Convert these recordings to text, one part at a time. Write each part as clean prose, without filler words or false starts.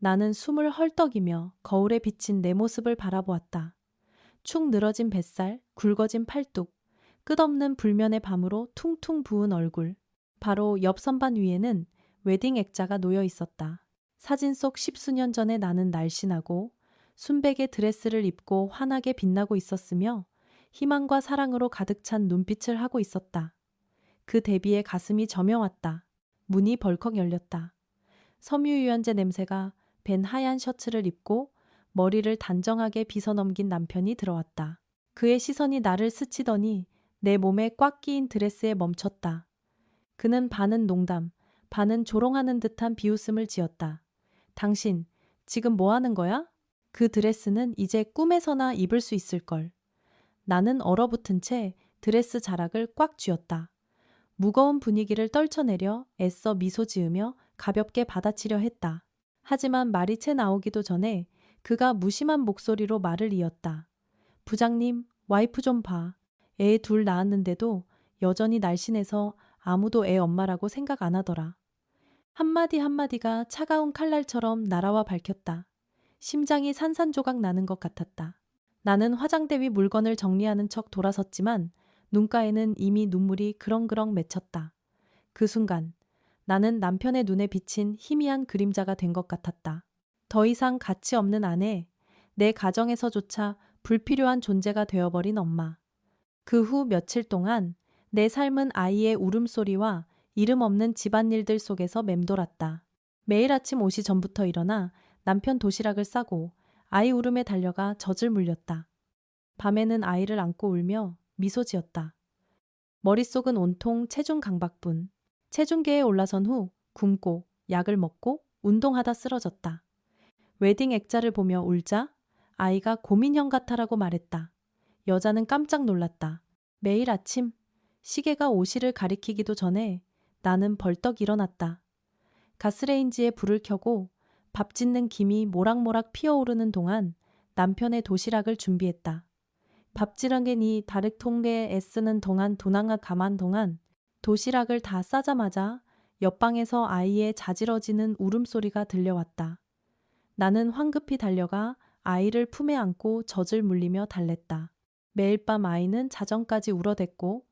나는 숨을 헐떡이며 거울에 비친 내 모습을 바라보았다. 축 늘어진 뱃살, 굵어진 팔뚝, 끝없는 불면의 밤으로 퉁퉁 부은 얼굴. 바로 옆 선반 위에는 웨딩 액자가 놓여 있었다. 사진 속 십수년 전의 나는 날씬하고 순백의 드레스를 입고 환하게 빛나고 있었으며 희망과 사랑으로 가득 찬 눈빛을 하고 있었다. 그 대비에 가슴이 저며왔다. 문이 벌컥 열렸다. 섬유유연제 냄새가 밴 하얀 셔츠를 입고 머리를 단정하게 빗어넘긴 남편이 들어왔다. 그의 시선이 나를 스치더니 내 몸에 꽉 끼인 드레스에 멈췄다. 그는 반은 농담, 반은 조롱하는 듯한 비웃음을 지었다. 당신, 지금 뭐 하는 거야? 그 드레스는 이제 꿈에서나 입을 수 있을걸. 나는 얼어붙은 채 드레스 자락을 꽉 쥐었다. 무거운 분위기를 떨쳐내려 애써 미소 지으며 가볍게 받아치려 했다. 하지만 말이 채 나오기도 전에 그가 무심한 목소리로 말을 이었다. 부장님, 와이프 좀 봐. 애 둘 낳았는데도 여전히 날씬해서 아무도 애 엄마라고 생각 안 하더라. 한마디 한마디가 차가운 칼날처럼 날아와 밝혔다. 심장이 산산조각 나는 것 같았다. 나는 화장대 위 물건을 정리하는 척 돌아섰지만 눈가에는 이미 눈물이 그렁그렁 맺혔다. 그 순간 나는 남편의 눈에 비친 희미한 그림자가 된 것 같았다. 더 이상 가치 없는 아내, 내 가정에서조차 불필요한 존재가 되어버린 엄마. 그 후 며칠 동안 내 삶은 아이의 울음소리와 이름 없는 집안일들 속에서 맴돌았다. 매일 아침 오시 전부터 일어나 남편 도시락을 싸고 아이 울음에 달려가 젖을 물렸다. 밤에는 아이를 안고 울며 미소 지었다. 머릿속은 온통 체중 강박뿐. 체중계에 올라선 후 굶고 약을 먹고 운동하다 쓰러졌다. 웨딩 액자를 보며 울자 아이가 고민형 같아라고 말했다. 여자는 깜짝 놀랐다. 매일 아침 시계가 오시를 가리키기도 전에 나는 벌떡 일어났다. 가스레인지에 불을 켜고 밥 짓는 김이 모락모락 피어오르는 동안 남편의 도시락을 준비했다. 밥지랑개니 다르통레에 애쓰는 동안 도낭아 가만 동안 도시락을 다 싸자마자 옆방에서 아이의 자지러지는 울음소리가 들려왔다. 나는 황급히 달려가 아이를 품에 안고 젖을 물리며 달랬다. 매일 밤 아이는 자정까지 울어댔고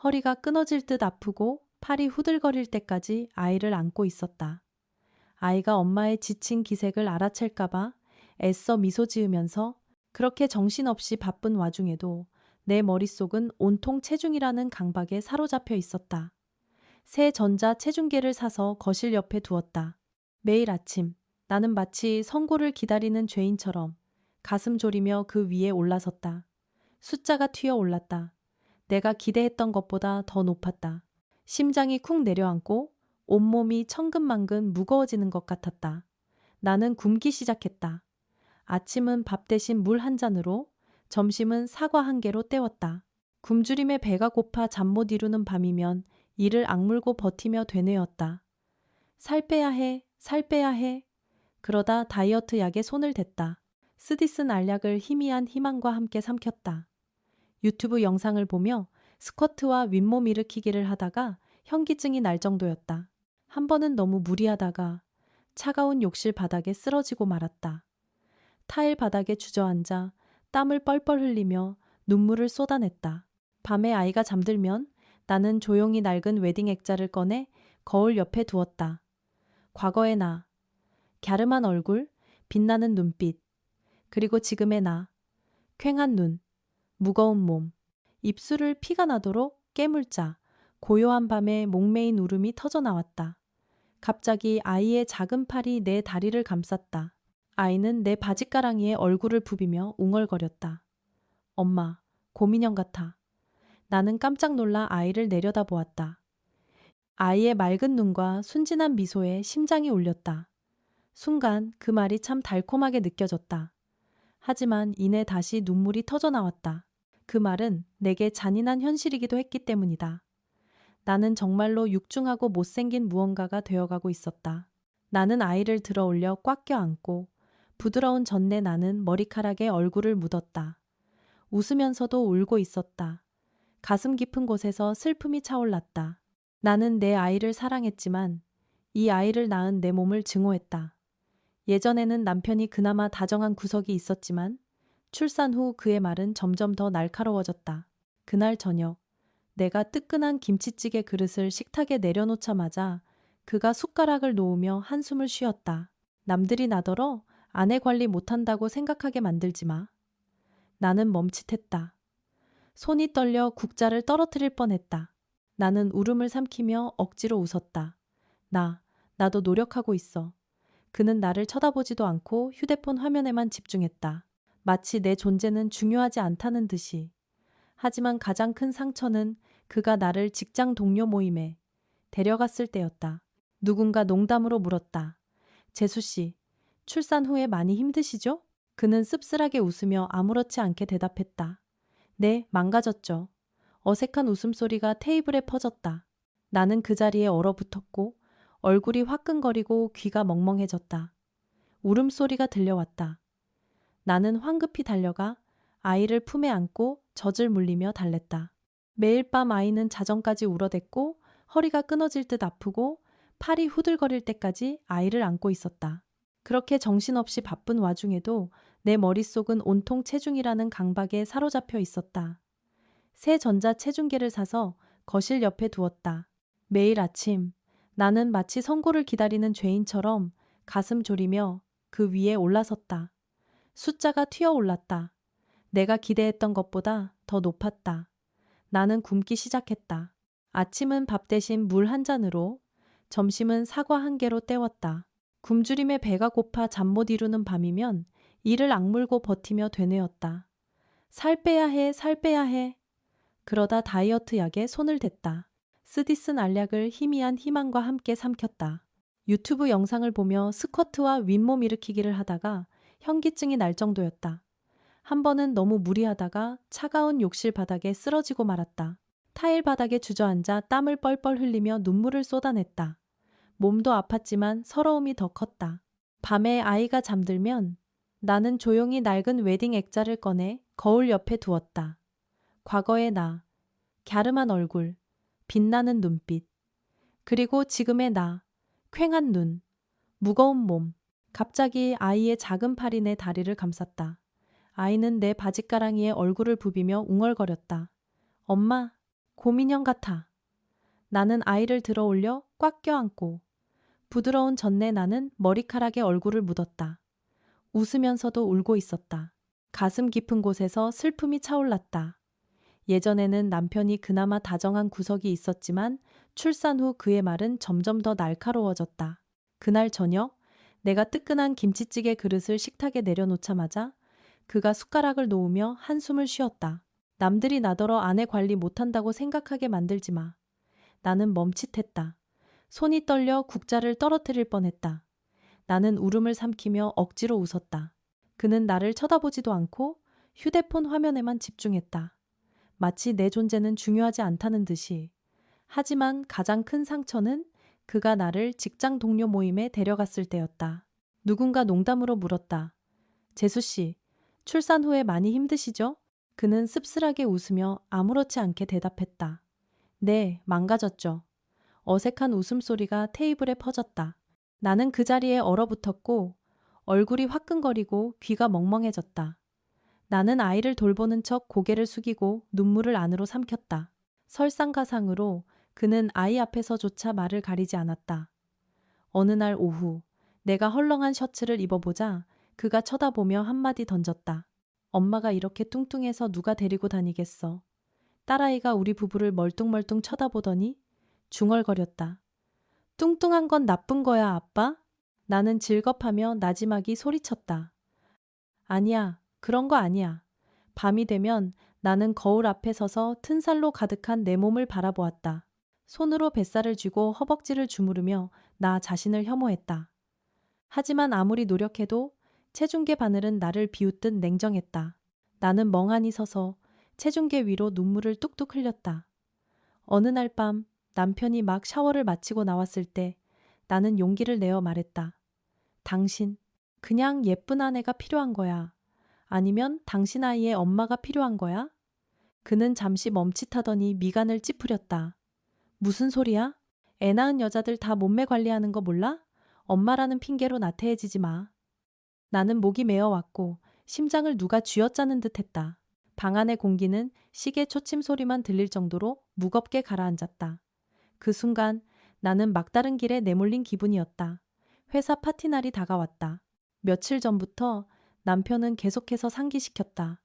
허리가 끊어질 듯 아프고 팔이 후들거릴 때까지 아이를 안고 있었다. 아이가 엄마의 지친 기색을 알아챌까봐 애써 미소 지으면서 그렇게 정신없이 바쁜 와중에도 내 머릿속은 온통 체중이라는 강박에 사로잡혀 있었다. 새 전자 체중계를 사서 거실 옆에 두었다. 매일 아침 나는 마치 선고를 기다리는 죄인처럼 가슴 졸이며 그 위에 올라섰다. 숫자가 튀어 올랐다. 내가 기대했던 것보다 더 높았다. 심장이 쿵 내려앉고 온몸이 천근만근 무거워지는 것 같았다. 나는 굶기 시작했다. 아침은 밥 대신 물 한 잔으로, 점심은 사과 한 개로 때웠다. 굶주림에 배가 고파 잠 못 이루는 밤이면 이를 악물고 버티며 되뇌었다. 살 빼야 해, 살 빼야 해. 그러다 다이어트 약에 손을 댔다. 쓰디쓴 알약을 희미한 희망과 함께 삼켰다. 유튜브 영상을 보며 스쿼트와 윗몸 일으키기를 하다가 현기증이 날 정도였다. 한 번은 너무 무리하다가 차가운 욕실 바닥에 쓰러지고 말았다. 타일 바닥에 주저앉아 땀을 뻘뻘 흘리며 눈물을 쏟아냈다. 밤에 아이가 잠들면 나는 조용히 낡은 웨딩 액자를 꺼내 거울 옆에 두었다. 과거의 나, 갸름한 얼굴, 빛나는 눈빛, 그리고 지금의 나, 퀭한 눈, 무거운 몸, 입술을 피가 나도록 깨물자 고요한 밤에 목매인 울음이 터져나왔다. 갑자기 아이의 작은 팔이 내 다리를 감쌌다. 아이는 내 바짓가랑이에 얼굴을 부비며 웅얼거렸다. 엄마, 곰인형 같아. 나는 깜짝 놀라 아이를 내려다보았다. 아이의 맑은 눈과 순진한 미소에 심장이 울렸다. 순간 그 말이 참 달콤하게 느껴졌다. 하지만 이내 다시 눈물이 터져나왔다. 그 말은 내게 잔인한 현실이기도 했기 때문이다. 나는 정말로 육중하고 못생긴 무언가가 되어가고 있었다. 나는 아이를 들어올려 꽉 껴안고 부드러운 전내 나는 머리카락에 얼굴을 묻었다. 웃으면서도 울고 있었다. 가슴 깊은 곳에서 슬픔이 차올랐다. 나는 내 아이를 사랑했지만 이 아이를 낳은 내 몸을 증오했다. 예전에는 남편이 그나마 다정한 구석이 있었지만 출산 후 그의 말은 점점 더 날카로워졌다. 그날 저녁, 내가 뜨끈한 김치찌개 그릇을 식탁에 내려놓자마자 그가 숟가락을 놓으며 한숨을 쉬었다. 남들이 나더러 아내 관리 못한다고 생각하게 만들지 마. 나는 멈칫했다. 손이 떨려 국자를 떨어뜨릴 뻔했다. 나는 울음을 삼키며 억지로 웃었다. 나도 노력하고 있어. 그는 나를 쳐다보지도 않고 휴대폰 화면에만 집중했다. 마치 내 존재는 중요하지 않다는 듯이. 하지만 가장 큰 상처는 그가 나를 직장 동료 모임에 데려갔을 때였다. 누군가 농담으로 물었다. 재수 씨, 출산 후에 많이 힘드시죠? 그는 씁쓸하게 웃으며 아무렇지 않게 대답했다. 네, 망가졌죠. 어색한 웃음소리가 테이블에 퍼졌다. 나는 그 자리에 얼어붙었고 얼굴이 화끈거리고 귀가 멍멍해졌다. 울음소리가 들려왔다. 나는 황급히 달려가 아이를 품에 안고 젖을 물리며 달랬다. 매일 밤 아이는 자정까지 울어댔고 허리가 끊어질 듯 아프고 팔이 후들거릴 때까지 아이를 안고 있었다. 그렇게 정신없이 바쁜 와중에도 내 머릿속은 온통 체중이라는 강박에 사로잡혀 있었다. 새 전자 체중계를 사서 거실 옆에 두었다. 매일 아침 나는 마치 선고를 기다리는 죄인처럼 가슴 졸이며 그 위에 올라섰다. 숫자가 튀어올랐다. 내가 기대했던 것보다 더 높았다. 나는 굶기 시작했다. 아침은 밥 대신 물 한 잔으로, 점심은 사과 한 개로 때웠다. 굶주림에 배가 고파 잠 못 이루는 밤이면 이를 악물고 버티며 되뇌었다. 살 빼야 해, 살 빼야 해. 그러다 다이어트 약에 손을 댔다. 쓰디쓴 알약을 희미한 희망과 함께 삼켰다. 유튜브 영상을 보며 스쿼트와 윗몸 일으키기를 하다가 현기증이 날 정도였다. 한 번은 너무 무리하다가 차가운 욕실 바닥에 쓰러지고 말았다. 타일 바닥에 주저앉아 땀을 뻘뻘 흘리며 눈물을 쏟아냈다. 몸도 아팠지만 서러움이 더 컸다. 밤에 아이가 잠들면 나는 조용히 낡은 웨딩 액자를 꺼내 거울 옆에 두었다. 과거의 나, 갸름한 얼굴, 빛나는 눈빛, 그리고 지금의 나, 퀭한 눈, 무거운 몸. 갑자기 아이의 작은 팔이 내 다리를 감쌌다. 아이는 내 바짓가랑이에 얼굴을 부비며 웅얼거렸다. 엄마, 곰인형 같아. 나는 아이를 들어 올려 꽉 껴안고 부드러운 전내 나는 머리카락에 얼굴을 묻었다. 웃으면서도 울고 있었다. 가슴 깊은 곳에서 슬픔이 차올랐다. 예전에는 남편이 그나마 다정한 구석이 있었지만 출산 후 그의 말은 점점 더 날카로워졌다. 그날 저녁, 내가 뜨끈한 김치찌개 그릇을 식탁에 내려놓자마자 그가 숟가락을 놓으며 한숨을 쉬었다. 남들이 나더러 아내 관리 못한다고 생각하게 만들지 마. 나는 멈칫했다. 손이 떨려 국자를 떨어뜨릴 뻔했다. 나는 울음을 삼키며 억지로 웃었다. 그는 나를 쳐다보지도 않고 휴대폰 화면에만 집중했다. 마치 내 존재는 중요하지 않다는 듯이. 하지만 가장 큰 상처는 그가 나를 직장 동료 모임에 데려갔을 때였다. 누군가 농담으로 물었다. 재수 씨, 출산 후에 많이 힘드시죠? 그는 씁쓸하게 웃으며 아무렇지 않게 대답했다. 네, 망가졌죠. 어색한 웃음소리가 테이블에 퍼졌다. 나는 그 자리에 얼어붙었고 얼굴이 화끈거리고 귀가 멍멍해졌다. 나는 아이를 돌보는 척 고개를 숙이고 눈물을 안으로 삼켰다. 설상가상으로 그는 아이 앞에서조차 말을 가리지 않았다. 어느 날 오후 내가 헐렁한 셔츠를 입어보자 그가 쳐다보며 한마디 던졌다. 엄마가 이렇게 뚱뚱해서 누가 데리고 다니겠어. 딸아이가 우리 부부를 멀뚱멀뚱 쳐다보더니 중얼거렸다. 뚱뚱한 건 나쁜 거야, 아빠? 나는 질겁하며 나지막이 소리쳤다. 아니야, 그런 거 아니야. 밤이 되면 나는 거울 앞에 서서 튼살로 가득한 내 몸을 바라보았다. 손으로 뱃살을 쥐고 허벅지를 주무르며 나 자신을 혐오했다. 하지만 아무리 노력해도 체중계 바늘은 나를 비웃듯 냉정했다. 나는 멍하니 서서 체중계 위로 눈물을 뚝뚝 흘렸다. 어느 날 밤 남편이 막 샤워를 마치고 나왔을 때 나는 용기를 내어 말했다. 당신, 그냥 예쁜 아내가 필요한 거야. 아니면 당신 아이의 엄마가 필요한 거야? 그는 잠시 멈칫하더니 미간을 찌푸렸다. 무슨 소리야? 애 낳은 여자들 다 몸매 관리하는 거 몰라? 엄마라는 핑계로 나태해지지 마. 나는 목이 메어왔고 심장을 누가 쥐어짜는 듯했다. 방 안의 공기는 시계 초침 소리만 들릴 정도로 무겁게 가라앉았다. 그 순간 나는 막다른 길에 내몰린 기분이었다. 회사 파티 날이 다가왔다. 며칠 전부터 남편은 계속해서 상기시켰다.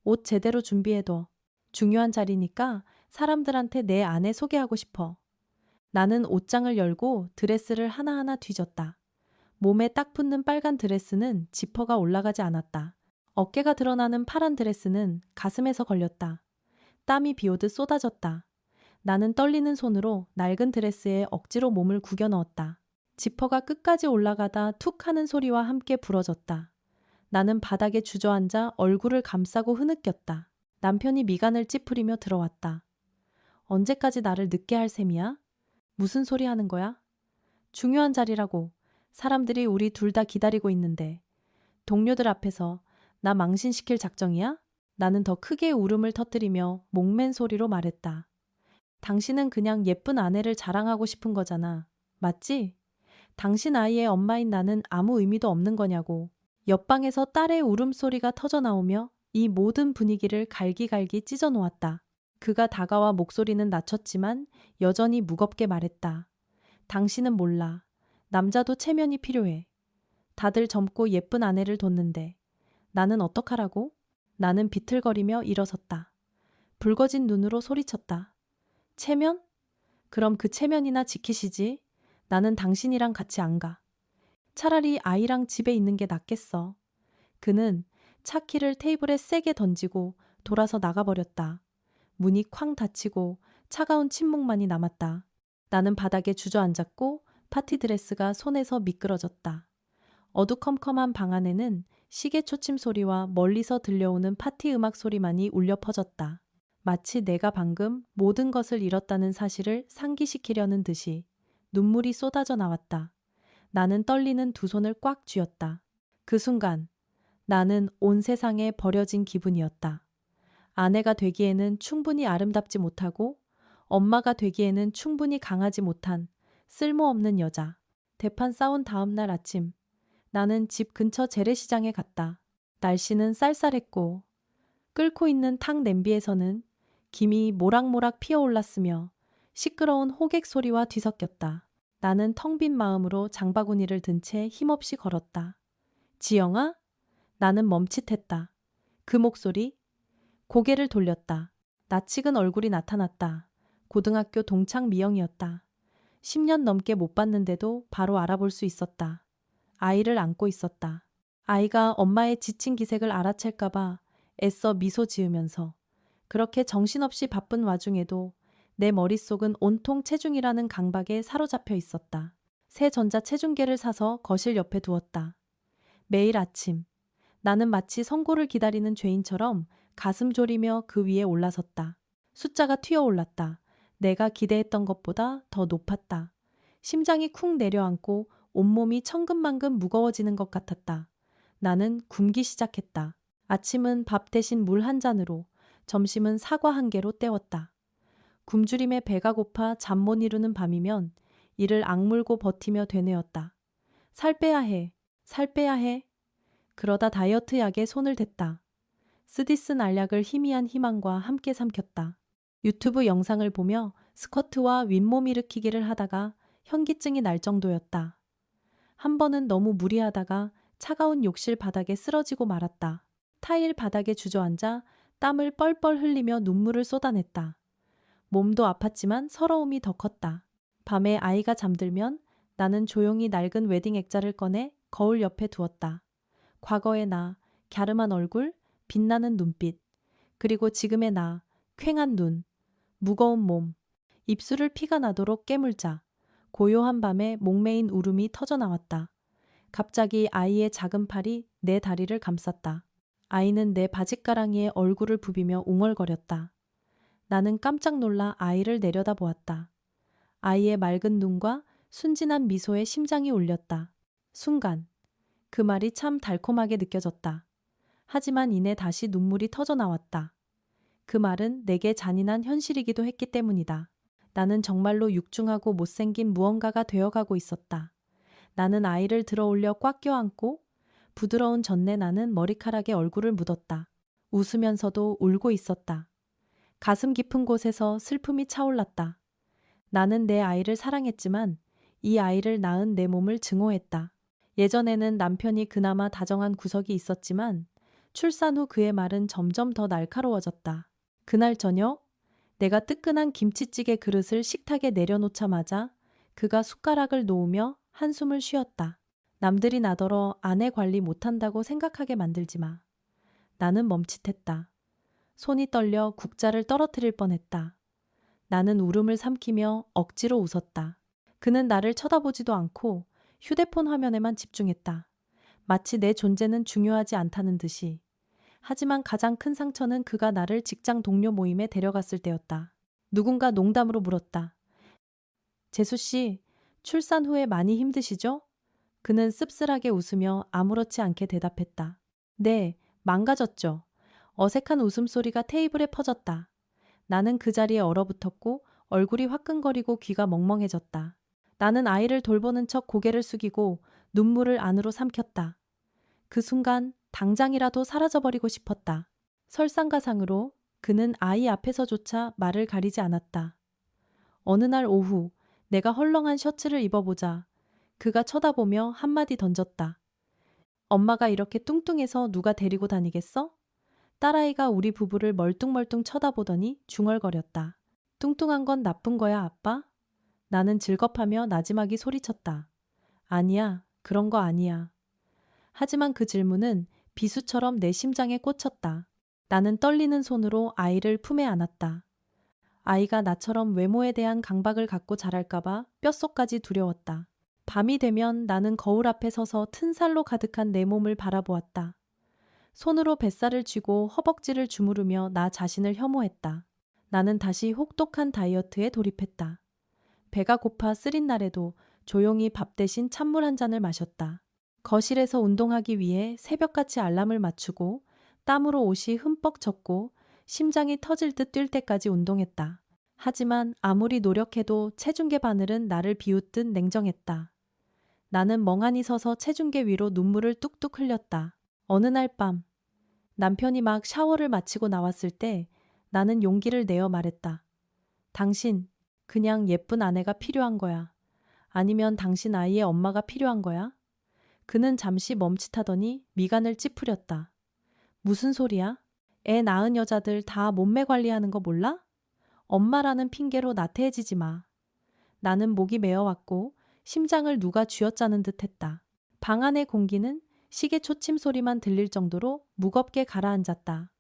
옷 제대로 준비해둬. 중요한 자리니까 사람들한테 내 아내 소개하고 싶어. 나는 옷장을 열고 드레스를 하나하나 뒤졌다. 몸에 딱 붙는 빨간 드레스는 지퍼가 올라가지 않았다. 어깨가 드러나는 파란 드레스는 가슴에서 걸렸다. 땀이 비오듯 쏟아졌다. 나는 떨리는 손으로 낡은 드레스에 억지로 몸을 구겨 넣었다. 지퍼가 끝까지 올라가다 툭 하는 소리와 함께 부러졌다. 나는 바닥에 주저앉아 얼굴을 감싸고 흐느꼈다. 남편이 미간을 찌푸리며 들어왔다. 언제까지 나를 늦게 할 셈이야? 무슨 소리 하는 거야? 중요한 자리라고. 사람들이 우리 둘 다 기다리고 있는데. 동료들 앞에서 나 망신시킬 작정이야? 나는 더 크게 울음을 터뜨리며 목맨 소리로 말했다. 당신은 그냥 예쁜 아내를 자랑하고 싶은 거잖아. 맞지? 당신 아이의 엄마인 나는 아무 의미도 없는 거냐고. 옆방에서 딸의 울음소리가 터져 나오며 이 모든 분위기를 갈기갈기 찢어 놓았다. 그가 다가와 목소리는 낮췄지만 여전히 무겁게 말했다. 당신은 몰라. 남자도 체면이 필요해. 다들 젊고 예쁜 아내를 뒀는데 나는 어떡하라고? 나는 비틀거리며 일어섰다. 붉어진 눈으로 소리쳤다. 체면? 그럼 그 체면이나 지키시지. 나는 당신이랑 같이 안 가. 차라리 아이랑 집에 있는 게 낫겠어. 그는 차 키를 테이블에 세게 던지고 돌아서 나가버렸다. 문이 쾅 닫히고 차가운 침묵만이 남았다. 나는 바닥에 주저앉았고 파티 드레스가 손에서 미끄러졌다. 어두컴컴한 방 안에는 시계 초침 소리와 멀리서 들려오는 파티 음악 소리만이 울려 퍼졌다. 마치 내가 방금 모든 것을 잃었다는 사실을 상기시키려는 듯이 눈물이 쏟아져 나왔다. 나는 떨리는 두 손을 꽉 쥐었다. 그 순간 나는 온 세상에 버려진 기분이었다. 아내가 되기에는 충분히 아름답지 못하고 엄마가 되기에는 충분히 강하지 못한 쓸모없는 여자. 대판 싸운 다음 날 아침 나는 집 근처 재래시장에 갔다. 날씨는 쌀쌀했고 끓고 있는 탕 냄비에서는 김이 모락모락 피어올랐으며 시끄러운 호객 소리와 뒤섞였다. 나는 텅 빈 마음으로 장바구니를 든 채 힘없이 걸었다. 지영아? 나는 멈칫했다. 그 목소리? 고개를 돌렸다. 낯익은 얼굴이 나타났다. 고등학교 동창 미영이었다. 10년 넘게 못 봤는데도 바로 알아볼 수 있었다. 아이를 안고 있었다. 아이가 엄마의 지친 기색을 알아챌까봐 애써 미소 지으면서 그렇게 정신없이 바쁜 와중에도 내 머릿속은 온통 체중이라는 강박에 사로잡혀 있었다. 새 전자 체중계를 사서 거실 옆에 두었다. 매일 아침 나는 마치 선고를 기다리는 죄인처럼 가슴 졸이며 그 위에 올라섰다. 숫자가 튀어올랐다. 내가 기대했던 것보다 더 높았다. 심장이 쿵 내려앉고 온몸이 천근만근 무거워지는 것 같았다. 나는 굶기 시작했다. 아침은 밥 대신 물 한 잔으로, 점심은 사과 한 개로 때웠다. 굶주림에 배가 고파 잠 못 이루는 밤이면 이를 악물고 버티며 되뇌었다. 살 빼야 해. 살 빼야 해. 그러다 다이어트 약에 손을 댔다. 쓰디쓴 알약을 희미한 희망과 함께 삼켰다. 유튜브 영상을 보며 스쿼트와 윗몸 일으키기를 하다가 현기증이 날 정도였다. 한 번은 너무 무리하다가 차가운 욕실 바닥에 쓰러지고 말았다. 타일 바닥에 주저앉아 땀을 뻘뻘 흘리며 눈물을 쏟아냈다. 몸도 아팠지만 서러움이 더 컸다. 밤에 아이가 잠들면 나는 조용히 낡은 웨딩 액자를 꺼내 거울 옆에 두었다. 과거의 나, 갸름한 얼굴, 빛나는 눈빛, 그리고 지금의 나, 퀭한 눈, 무거운 몸, 입술을 피가 나도록 깨물자. 고요한 밤에 목매인 울음이 터져 나왔다. 갑자기 아이의 작은 팔이 내 다리를 감쌌다. 아이는 내 바짓가랑이에 얼굴을 부비며 웅얼거렸다. 나는 깜짝 놀라 아이를 내려다보았다. 아이의 맑은 눈과 순진한 미소에 심장이 울렸다. 순간 그 말이 참 달콤하게 느껴졌다. 하지만 이내 다시 눈물이 터져 나왔다. 그 말은 내게 잔인한 현실이기도 했기 때문이다. 나는 정말로 육중하고 못생긴 무언가가 되어가고 있었다. 나는 아이를 들어올려 꽉 껴안고 부드러운 전내 나는 머리카락에 얼굴을 묻었다. 웃으면서도 울고 있었다. 가슴 깊은 곳에서 슬픔이 차올랐다. 나는 내 아이를 사랑했지만 이 아이를 낳은 내 몸을 증오했다. 예전에는 남편이 그나마 다정한 구석이 있었지만 출산 후 그의 말은 점점 더 날카로워졌다. 그날 저녁 내가 뜨끈한 김치찌개 그릇을 식탁에 내려놓자마자 그가 숟가락을 놓으며 한숨을 쉬었다. 남들이 나더러 아내 관리 못한다고 생각하게 만들지 마. 나는 멈칫했다. 손이 떨려 국자를 떨어뜨릴 뻔했다. 나는 울음을 삼키며 억지로 웃었다. 그는 나를 쳐다보지도 않고 휴대폰 화면에만 집중했다. 마치 내 존재는 중요하지 않다는 듯이. 하지만 가장 큰 상처는 그가 나를 직장 동료 모임에 데려갔을 때였다. 누군가 농담으로 물었다. 재수 씨, 출산 후에 많이 힘드시죠? 그는 씁쓸하게 웃으며 아무렇지 않게 대답했다. 네, 망가졌죠. 어색한 웃음소리가 테이블에 퍼졌다. 나는 그 자리에 얼어붙었고 얼굴이 화끈거리고 귀가 멍멍해졌다. 나는 아이를 돌보는 척 고개를 숙이고 눈물을 안으로 삼켰다. 그 순간 당장이라도 사라져버리고 싶었다. 설상가상으로 그는 아이 앞에서조차 말을 가리지 않았다. 어느 날 오후 내가 헐렁한 셔츠를 입어보자 그가 쳐다보며 한마디 던졌다. 엄마가 이렇게 뚱뚱해서 누가 데리고 다니겠어? 딸아이가 우리 부부를 멀뚱멀뚱 쳐다보더니 중얼거렸다. 뚱뚱한 건 나쁜 거야, 아빠? 나는 질겁하며 나지막이 소리쳤다. 아니야, 그런 거 아니야. 하지만 그 질문은 비수처럼 내 심장에 꽂혔다. 나는 떨리는 손으로 아이를 품에 안았다. 아이가 나처럼 외모에 대한 강박을 갖고 자랄까봐 뼛속까지 두려웠다. 밤이 되면 나는 거울 앞에 서서 튼살로 가득한 내 몸을 바라보았다. 손으로 뱃살을 쥐고 허벅지를 주무르며 나 자신을 혐오했다. 나는 다시 혹독한 다이어트에 돌입했다. 배가 고파 쓰린 날에도 조용히 밥 대신 찬물 한 잔을 마셨다. 거실에서 운동하기 위해 새벽같이 알람을 맞추고 땀으로 옷이 흠뻑 젖고 심장이 터질 듯 뛸 때까지 운동했다. 하지만 아무리 노력해도 체중계 바늘은 나를 비웃듯 냉정했다. 나는 멍하니 서서 체중계 위로 눈물을 뚝뚝 흘렸다. 어느 날 밤 남편이 막 샤워를 마치고 나왔을 때 나는 용기를 내어 말했다. 당신 그냥 예쁜 아내가 필요한 거야. 아니면 당신 아이의 엄마가 필요한 거야? 그는 잠시 멈칫하더니 미간을 찌푸렸다. 무슨 소리야? 애 낳은 여자들 다 몸매 관리하는 거 몰라? 엄마라는 핑계로 나태해지지 마. 나는 목이 메어왔고 심장을 누가 쥐어짜는 듯 했다. 방 안의 공기는 시계 초침 소리만 들릴 정도로 무겁게 가라앉았다.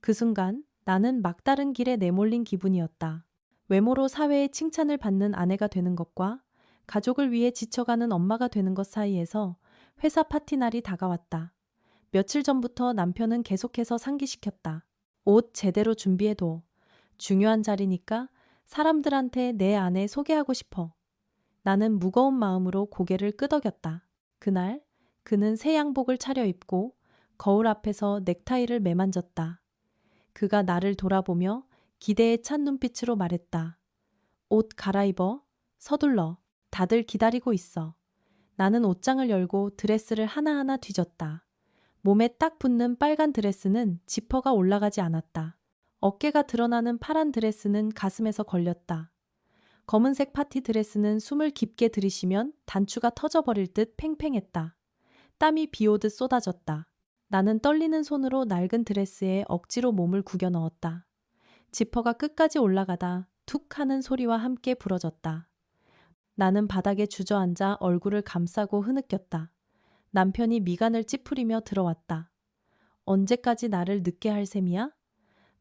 그 순간 나는 막다른 길에 내몰린 기분이었다. 외모로 사회의 칭찬을 받는 아내가 되는 것과 가족을 위해 지쳐가는 엄마가 되는 것 사이에서 회사 파티 날이 다가왔다. 며칠 전부터 남편은 계속해서 상기시켰다. 옷 제대로 준비해둬. 중요한 자리니까 사람들한테 내 아내 소개하고 싶어. 나는 무거운 마음으로 고개를 끄덕였다. 그날 그는 새 양복을 차려입고 거울 앞에서 넥타이를 매만졌다. 그가 나를 돌아보며 기대에 찬 눈빛으로 말했다. 옷 갈아입어. 서둘러. 다들 기다리고 있어. 나는 옷장을 열고 드레스를 하나하나 뒤졌다. 몸에 딱 붙는 빨간 드레스는 지퍼가 올라가지 않았다. 어깨가 드러나는 파란 드레스는 가슴에서 걸렸다. 검은색 파티 드레스는 숨을 깊게 들이쉬면 단추가 터져버릴 듯 팽팽했다. 땀이 비오듯 쏟아졌다. 나는 떨리는 손으로 낡은 드레스에 억지로 몸을 구겨 넣었다. 지퍼가 끝까지 올라가다 툭 하는 소리와 함께 부러졌다. 나는 바닥에 주저앉아 얼굴을 감싸고 흐느꼈다. 남편이 미간을 찌푸리며 들어왔다. 언제까지 나를 늦게 할 셈이야?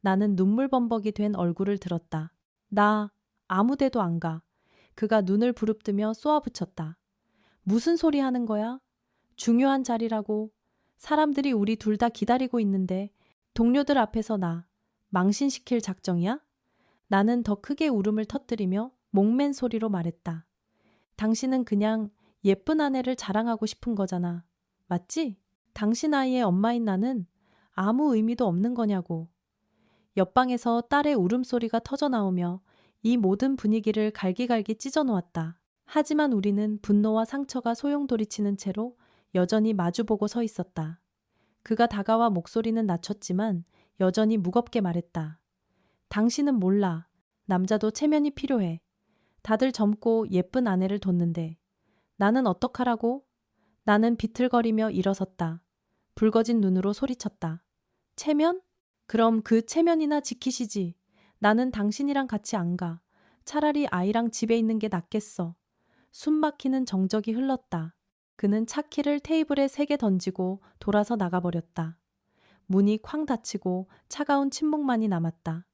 나는 눈물범벅이 된 얼굴을 들었다. 나 아무 데도 안 가. 그가 눈을 부릅뜨며 쏘아붙였다. 무슨 소리 하는 거야? 중요한 자리라고. 사람들이 우리 둘 다 기다리고 있는데 동료들 앞에서 나 망신시킬 작정이야? 나는 더 크게 울음을 터뜨리며 목맨 소리로 말했다. 당신은 그냥 예쁜 아내를 자랑하고 싶은 거잖아. 맞지? 당신 아이의 엄마인 나는 아무 의미도 없는 거냐고. 옆방에서 딸의 울음소리가 터져나오며 이 모든 분위기를 갈기갈기 찢어놓았다. 하지만 우리는 분노와 상처가 소용돌이치는 채로 여전히 마주보고 서 있었다. 그가 다가와 목소리는 낮췄지만 여전히 무겁게 말했다. 당신은 몰라. 남자도 체면이 필요해. 다들 젊고 예쁜 아내를 뒀는데 나는 어떡하라고? 나는 비틀거리며 일어섰다. 붉어진 눈으로 소리쳤다. 체면? 그럼 그 체면이나 지키시지. 나는 당신이랑 같이 안 가. 차라리 아이랑 집에 있는 게 낫겠어. 숨 막히는 정적이 흘렀다. 그는 차 키를 테이블에 3개 던지고 돌아서 나가버렸다. 문이 쾅 닫히고 차가운 침묵만이 남았다.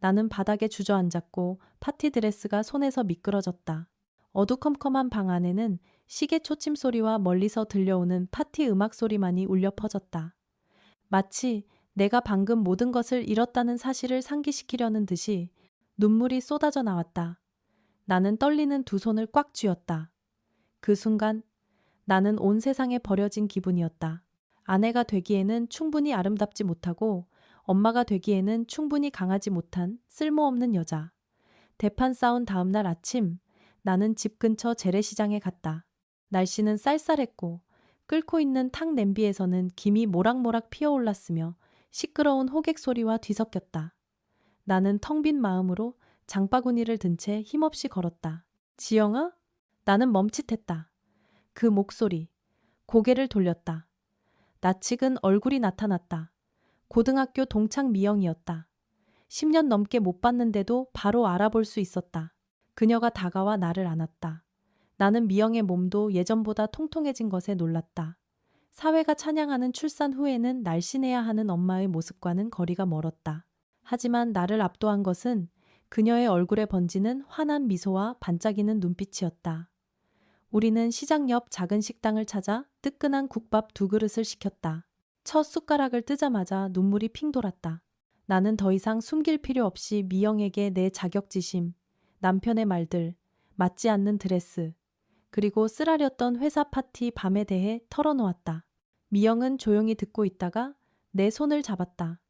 나는 바닥에 주저앉았고 파티 드레스가 손에서 미끄러졌다. 어두컴컴한 방 안에는 시계 초침 소리와 멀리서 들려오는 파티 음악 소리만이 울려 퍼졌다. 마치 내가 방금 모든 것을 잃었다는 사실을 상기시키려는 듯이 눈물이 쏟아져 나왔다. 나는 떨리는 두 손을 꽉 쥐었다. 그 순간 나는 온 세상에 버려진 기분이었다. 아내가 되기에는 충분히 아름답지 못하고 엄마가 되기에는 충분히 강하지 못한 쓸모없는 여자. 대판 싸운 다음 날 아침 나는 집 근처 재래시장에 갔다. 날씨는 쌀쌀했고 끓고 있는 탕 냄비에서는 김이 모락모락 피어올랐으며 시끄러운 호객 소리와 뒤섞였다. 나는 텅 빈 마음으로 장바구니를 든 채 힘없이 걸었다. 지영아? 나는 멈칫했다. 그 목소리. 고개를 돌렸다. 낯익은 얼굴이 나타났다. 고등학교 동창 미영이었다. 10년 넘게 못 봤는데도 바로 알아볼 수 있었다. 그녀가 다가와 나를 안았다. 나는 미영의 몸도 예전보다 통통해진 것에 놀랐다. 사회가 찬양하는 출산 후에는 날씬해야 하는 엄마의 모습과는 거리가 멀었다. 하지만 나를 압도한 것은 그녀의 얼굴에 번지는 환한 미소와 반짝이는 눈빛이었다. 우리는 시장 옆 작은 식당을 찾아 뜨끈한 국밥 2그릇을 시켰다. 첫 숟가락을 뜨자마자 눈물이 핑 돌았다. 나는 더 이상 숨길 필요 없이 미영에게 내 자격지심, 남편의 말들, 맞지 않는 드레스, 그리고 쓰라렸던 회사 파티 밤에 대해 털어놓았다. 미영은 조용히 듣고 있다가 내 손을 잡았다.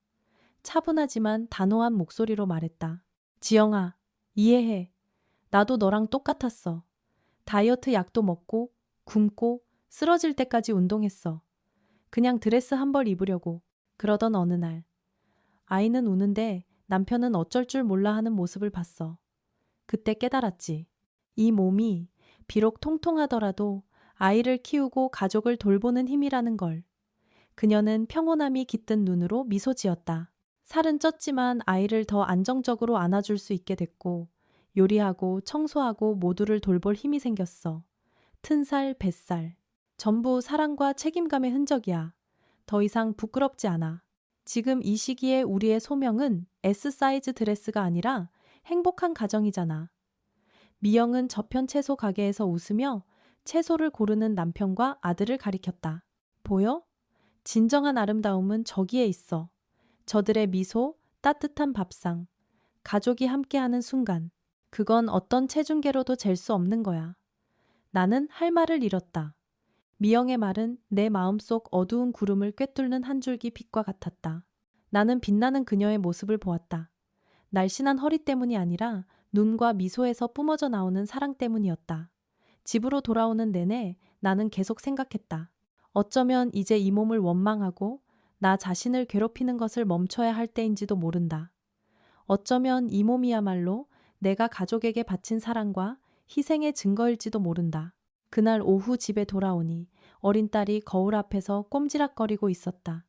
차분하지만 단호한 목소리로 말했다. 지영아, 이해해. 나도 너랑 똑같았어. 다이어트 약도 먹고 굶고 쓰러질 때까지 운동했어. 그냥 드레스 한 벌 입으려고. 그러던 어느 날 아이는 우는데 남편은 어쩔 줄 몰라 하는 모습을 봤어. 그때 깨달았지. 이 몸이 비록 통통하더라도 아이를 키우고 가족을 돌보는 힘이라는 걸. 그녀는 평온함이 깃든 눈으로 미소 지었다. 살은 쪘지만 아이를 더 안정적으로 안아줄 수 있게 됐고 요리하고 청소하고 모두를 돌볼 힘이 생겼어. 튼살, 뱃살. 전부 사랑과 책임감의 흔적이야. 더 이상 부끄럽지 않아. 지금 이 시기에 우리의 소명은 S사이즈 드레스가 아니라 행복한 가정이잖아. 미영은 저편 채소 가게에서 웃으며 채소를 고르는 남편과 아들을 가리켰다. 보여? 진정한 아름다움은 저기에 있어. 저들의 미소, 따뜻한 밥상, 가족이 함께하는 순간. 그건 어떤 체중계로도 잴 수 없는 거야. 나는 할 말을 잃었다. 미영의 말은 내 마음속 어두운 구름을 꿰뚫는 한 줄기 빛과 같았다. 나는 빛나는 그녀의 모습을 보았다. 날씬한 허리 때문이 아니라 눈과 미소에서 뿜어져 나오는 사랑 때문이었다. 집으로 돌아오는 내내 나는 계속 생각했다. 어쩌면 이제 이 몸을 원망하고 나 자신을 괴롭히는 것을 멈춰야 할 때인지도 모른다. 어쩌면 이 몸이야말로 내가 가족에게 바친 사랑과 희생의 증거일지도 모른다. 그날 오후 집에 돌아오니 어린 딸이 거울 앞에서 꼼지락거리고 있었다.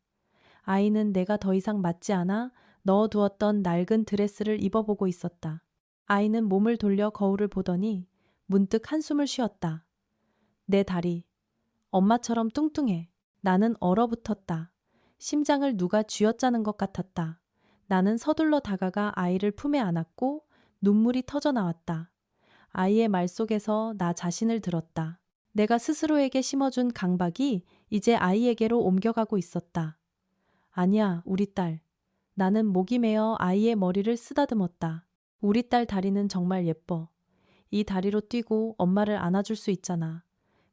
아이는 내가 더 이상 맞지 않아 넣어두었던 낡은 드레스를 입어보고 있었다. 아이는 몸을 돌려 거울을 보더니 문득 한숨을 쉬었다. 내 다리, 엄마처럼 뚱뚱해. 나는 얼어붙었다. 심장을 누가 쥐어짜는 것 같았다. 나는 서둘러 다가가 아이를 품에 안았고 눈물이 터져 나왔다. 아이의 말 속에서 나 자신을 들었다. 내가 스스로에게 심어준 강박이 이제 아이에게로 옮겨가고 있었다. 아니야, 우리 딸. 나는 목이 메어 아이의 머리를 쓰다듬었다. 우리 딸 다리는 정말 예뻐. 이 다리로 뛰고 엄마를 안아줄 수 있잖아.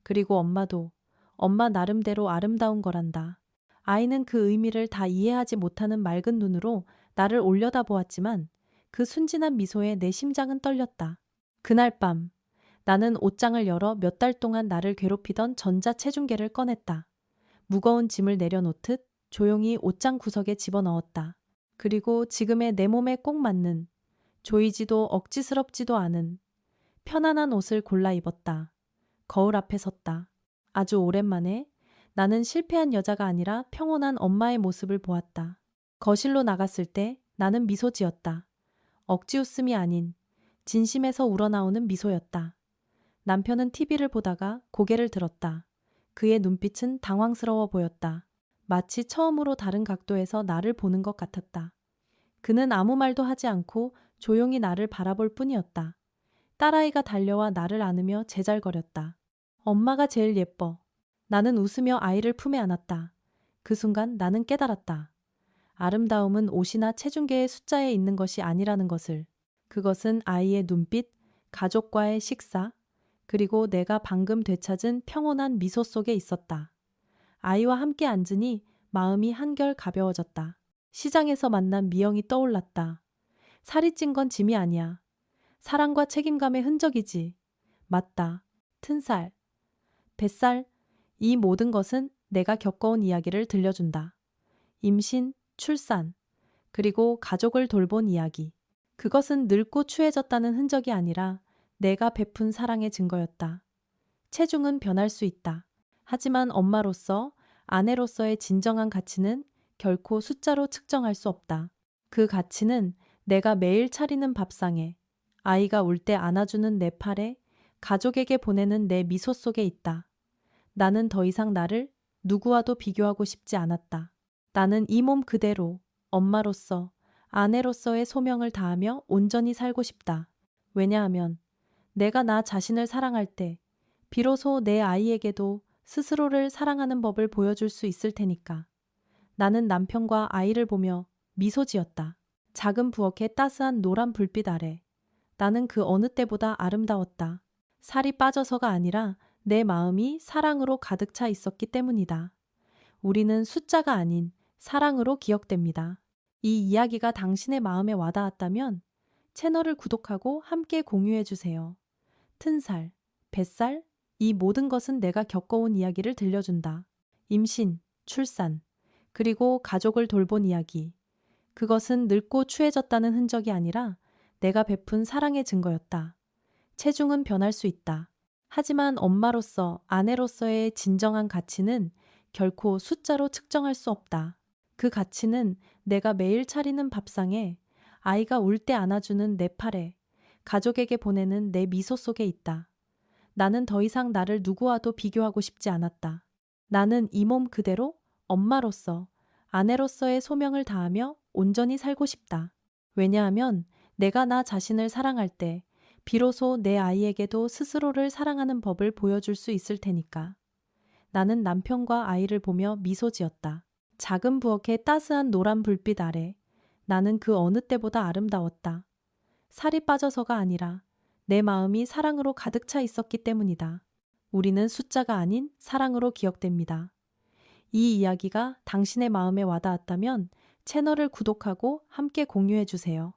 그리고 엄마도 엄마 나름대로 아름다운 거란다. 아이는 그 의미를 다 이해하지 못하는 맑은 눈으로 나를 올려다보았지만 그 순진한 미소에 내 심장은 떨렸다. 그날 밤 나는 옷장을 열어 몇 달 동안 나를 괴롭히던 전자체중계를 꺼냈다. 무거운 짐을 내려놓듯 조용히 옷장 구석에 집어넣었다. 그리고 지금의 내 몸에 꼭 맞는, 조이지도 억지스럽지도 않은 편안한 옷을 골라 입었다. 거울 앞에 섰다. 아주 오랜만에 나는 실패한 여자가 아니라 평온한 엄마의 모습을 보았다. 거실로 나갔을 때 나는 미소 지었다. 억지 웃음이 아닌 진심에서 우러나오는 미소였다. 남편은 TV를 보다가 고개를 들었다. 그의 눈빛은 당황스러워 보였다. 마치 처음으로 다른 각도에서 나를 보는 것 같았다. 그는 아무 말도 하지 않고 조용히 나를 바라볼 뿐이었다. 딸아이가 달려와 나를 안으며 제잘거렸다. 엄마가 제일 예뻐. 나는 웃으며 아이를 품에 안았다. 그 순간 나는 깨달았다. 아름다움은 옷이나 체중계의 숫자에 있는 것이 아니라는 것을. 그것은 아이의 눈빛, 가족과의 식사, 그리고 내가 방금 되찾은 평온한 미소 속에 있었다. 아이와 함께 앉으니 마음이 한결 가벼워졌다. 시장에서 만난 미영이 떠올랐다. 살이 찐 건 짐이 아니야. 사랑과 책임감의 흔적이지. 맞다. 튼살, 뱃살, 이 모든 것은 내가 겪어온 이야기를 들려준다. 임신, 출산, 그리고 가족을 돌본 이야기. 그것은 늙고 추해졌다는 흔적이 아니라 내가 베푼 사랑의 증거였다. 체중은 변할 수 있다. 하지만 엄마로서, 아내로서의 진정한 가치는 결코 숫자로 측정할 수 없다. 그 가치는 내가 매일 차리는 밥상에, 아이가 울 때 안아주는 내 팔에, 가족에게 보내는 내 미소 속에 있다. 나는 더 이상 나를 누구와도 비교하고 싶지 않았다. 나는 이 몸 그대로 엄마로서, 아내로서의 소명을 다하며 온전히 살고 싶다. 왜냐하면 내가 나 자신을 사랑할 때 비로소 내 아이에게도 스스로를 사랑하는 법을 보여줄 수 있을 테니까. 나는 남편과 아이를 보며 미소 지었다. 작은 부엌의 따스한 노란 불빛 아래 나는 그 어느 때보다 아름다웠다. 살이 빠져서가 아니라 내 마음이 사랑으로 가득 차 있었기 때문이다. 우리는 숫자가 아닌 사랑으로 기억됩니다. 이 이야기가 당신의 마음에 와닿았다면 채널을 구독하고 함께 공유해주세요. 튼살, 뱃살, 이 모든 것은 내가 겪어온 이야기를 들려준다. 임신, 출산, 그리고 가족을 돌본 이야기. 그것은 늙고 추해졌다는 흔적이 아니라 내가 베푼 사랑의 증거였다. 체중은 변할 수 있다. 하지만 엄마로서, 아내로서의 진정한 가치는 결코 숫자로 측정할 수 없다. 그 가치는 내가 매일 차리는 밥상에, 아이가 울 때 안아주는 내 팔에, 가족에게 보내는 내 미소 속에 있다. 나는 더 이상 나를 누구와도 비교하고 싶지 않았다. 나는 이 몸 그대로 엄마로서, 아내로서의 소명을 다하며 온전히 살고 싶다. 왜냐하면 내가 나 자신을 사랑할 때 비로소 내 아이에게도 스스로를 사랑하는 법을 보여줄 수 있을 테니까. 나는 남편과 아이를 보며 미소 지었다. 작은 부엌의 따스한 노란 불빛 아래 나는 그 어느 때보다 아름다웠다. 살이 빠져서가 아니라 내 마음이 사랑으로 가득 차 있었기 때문이다. 우리는 숫자가 아닌 사랑으로 기억됩니다. 이 이야기가 당신의 마음에 와닿았다면 채널을 구독하고 함께 공유해 주세요.